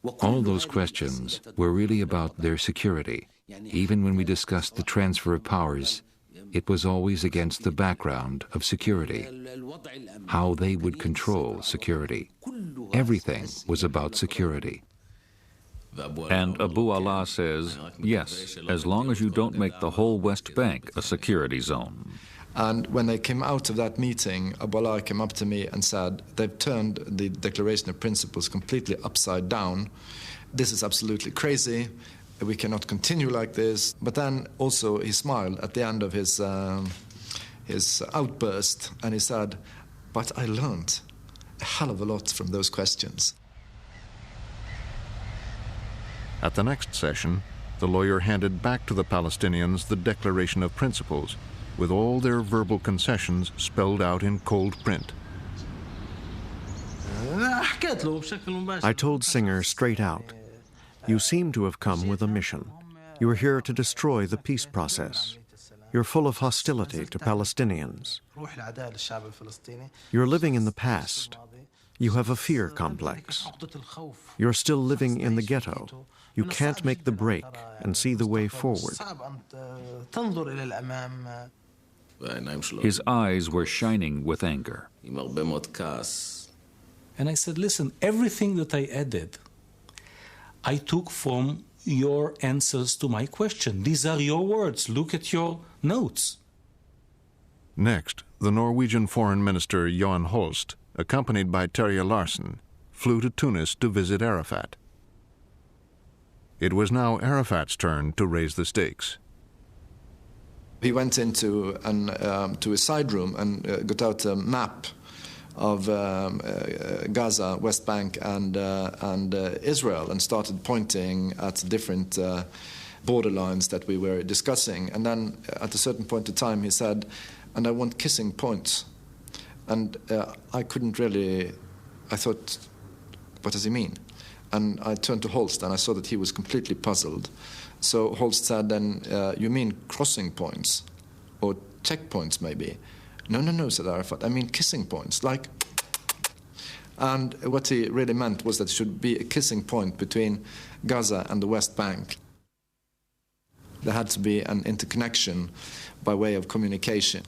All those questions were really about their security. Even when we discussed the transfer of powers, it was always against the background of security, how they would control security. Everything was about security. And Abu Ala says, yes, as long as you don't make the whole West Bank a security zone. And when they came out of that meeting, Abu Ala came up to me and said, they've turned the Declaration of Principles completely upside down. This is absolutely crazy. We cannot continue like this. But then also he smiled at the end of his outburst, and he said, but I learned a hell of a lot from those questions. At the next session, the lawyer handed back to the Palestinians the Declaration of Principles, with all their verbal concessions spelled out in cold print. I told Singer straight out, you seem to have come with a mission. You are here to destroy the peace process. You're full of hostility to Palestinians. You're living in the past. You have a fear complex. You're still living in the ghetto. You can't make the break and see the way forward. His eyes were shining with anger. And I said, listen, everything that I added, I took from your answers to my question. These are your words. Look at your notes. Next, the Norwegian Foreign Minister Johan Holst, accompanied by Terje Larsen, flew to Tunis to visit Arafat. It was now Arafat's turn to raise the stakes. He went into to a side room and got out a map of Gaza, West Bank, and Israel, and started pointing at different borderlines that we were discussing. And then at a certain point in time, he said, and I want kissing points. And I couldn't really, I thought, what does he mean? And I turned to Holst, and I saw that he was completely puzzled. So Holst said, then, you mean crossing points? Or checkpoints, maybe? No, said Arafat, I mean kissing points, like... And what he really meant was that there should be a kissing point between Gaza and the West Bank. There had to be an interconnection by way of communication.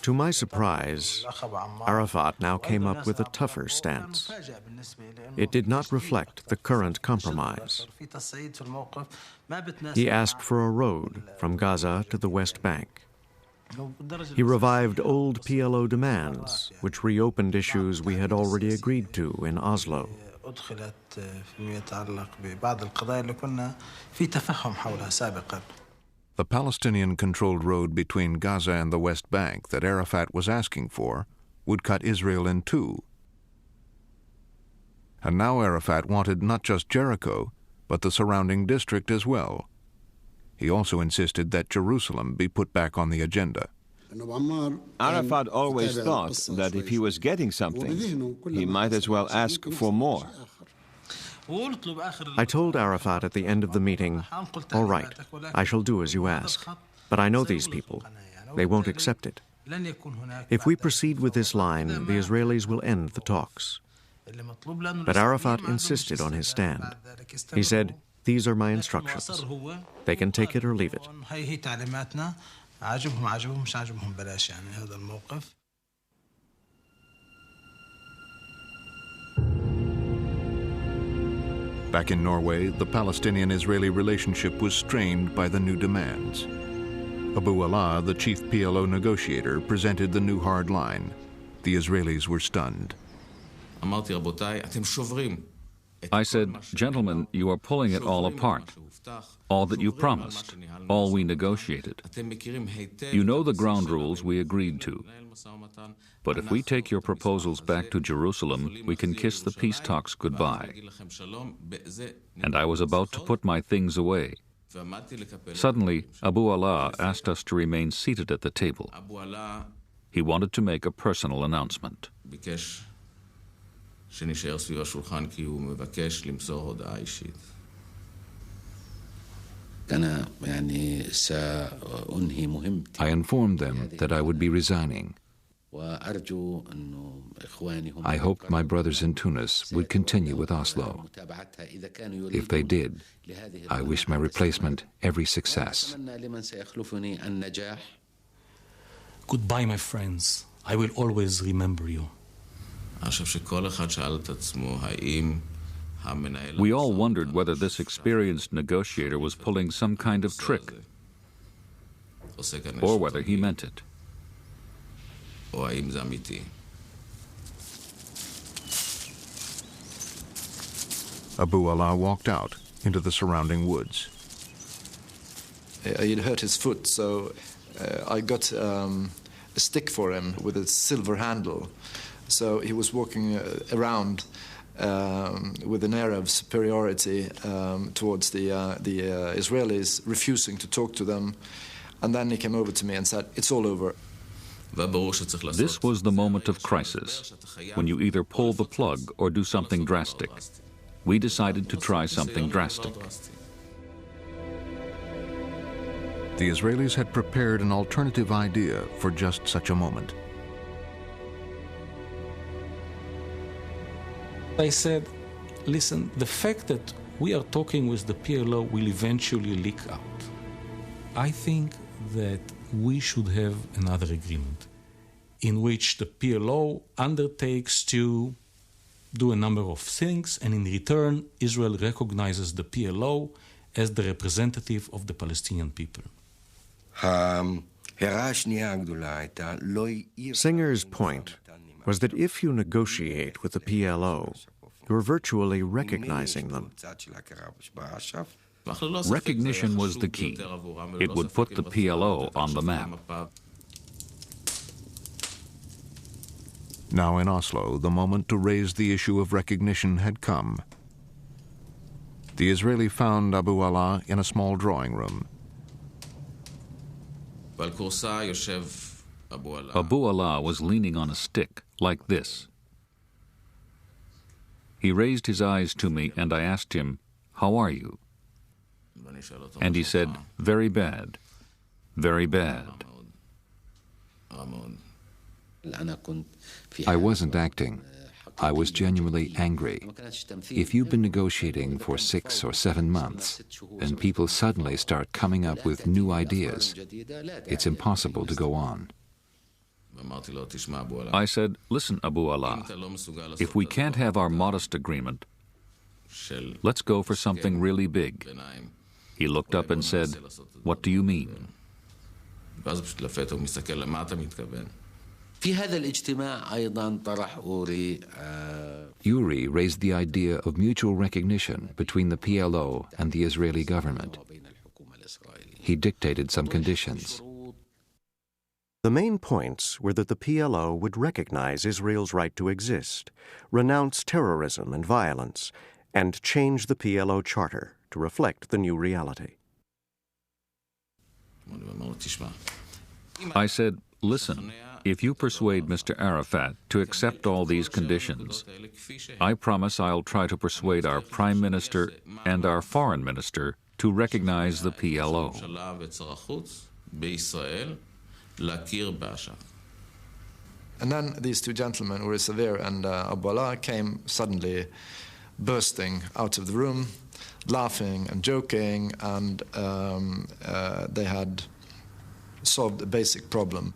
To my surprise, Arafat now came up with a tougher stance. It did not reflect the current compromise. He asked for a road from Gaza to the West Bank. He revived old PLO demands, which reopened issues we had already agreed to in Oslo. The Palestinian-controlled road between Gaza and the West Bank that Arafat was asking for would cut Israel in two. And now Arafat wanted not just Jericho, but the surrounding district as well. He also insisted that Jerusalem be put back on the agenda. Arafat always thought that if he was getting something, he might as well ask for more. I told Arafat at the end of the meeting, all right, I shall do as you ask, but I know these people. They won't accept it. If we proceed with this line, the Israelis will end the talks. But Arafat insisted on his stand. He said, these are my instructions. They can take it or leave it. Back in Norway, the Palestinian-Israeli relationship was strained by the new demands. Abu Ala, the chief PLO negotiator, presented the new hard line. The Israelis were stunned. I said, gentlemen, you are pulling it all apart. All that you promised, all we negotiated. You know the ground rules we agreed to. But if we take your proposals back to Jerusalem, we can kiss the peace talks goodbye. And I was about to put my things away. Suddenly, Abu Ala asked us to remain seated at the table. He wanted to make a personal announcement. I informed them that I would be resigning. I hoped my brothers in Tunis would continue with Oslo. If they did, I wish my replacement every success. Goodbye, my friends. I will always remember you. We all wondered whether this experienced negotiator was pulling some kind of trick, or whether he meant it. Abu Allah walked out into the surrounding woods. He'd hurt his foot, so I got a stick for him with a silver handle. So he was walking around with an air of superiority towards the Israelis, refusing to talk to them. And then he came over to me and said, "It's all over." This was the moment of crisis, when you either pull the plug or do something drastic. We decided to try something drastic. The Israelis had prepared an alternative idea for just such a moment. I said, listen, the fact that we are talking with the PLO will eventually leak out. I think that we should have another agreement in which the PLO undertakes to do a number of things, and in return, Israel recognizes the PLO as the representative of the Palestinian people. Singer's point was that if you negotiate with the PLO, you're virtually recognizing them. Recognition was the key. It would put the PLO on the map. Now in Oslo, the moment to raise the issue of recognition had come. The Israeli found Abu Allah in a small drawing room. Abu Allah was leaning on a stick, like this. He raised his eyes to me and I asked him, "How are you?" And he said, "Very bad, very bad." I wasn't acting. I was genuinely angry. If you've been negotiating for 6 or 7 months, and people suddenly start coming up with new ideas, it's impossible to go on. I said, "Listen, Abu Allah, if we can't have our modest agreement, let's go for something really big." He looked up and said, "What do you mean?" Uri raised the idea of mutual recognition between the PLO and the Israeli government. He dictated some conditions. The main points were that the PLO would recognize Israel's right to exist, renounce terrorism and violence, and change the PLO charter to reflect the new reality. I said, "Listen, if you persuade Mr. Arafat to accept all these conditions, I promise I'll try to persuade our Prime Minister and our Foreign Minister to recognize the PLO." And then these two gentlemen, Uri Savir and Abu Allah, came suddenly bursting out of the room, laughing and joking, and they had solved a basic problem.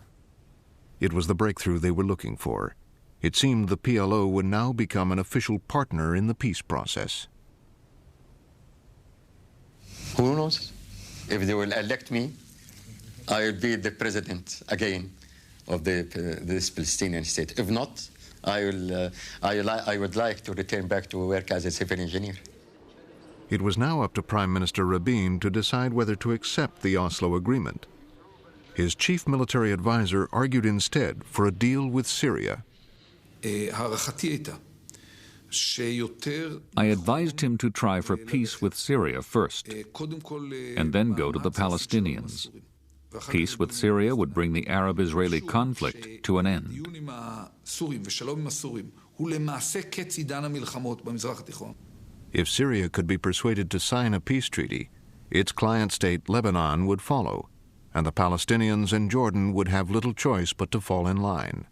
It was the breakthrough they were looking for. It seemed the PLO would now become an official partner in the peace process. Who knows? If they will elect me, I will be the president again of this Palestinian state. If not, I would like to return back to work as a civil engineer. It was now up to Prime Minister Rabin to decide whether to accept the Oslo Agreement. His chief military advisor argued instead for a deal with Syria. I advised him to try for peace with Syria first, and then go to the Palestinians. Peace with Syria would bring the Arab-Israeli conflict to an end. If Syria could be persuaded to sign a peace treaty, its client state Lebanon would follow, and the Palestinians and Jordan would have little choice but to fall in line.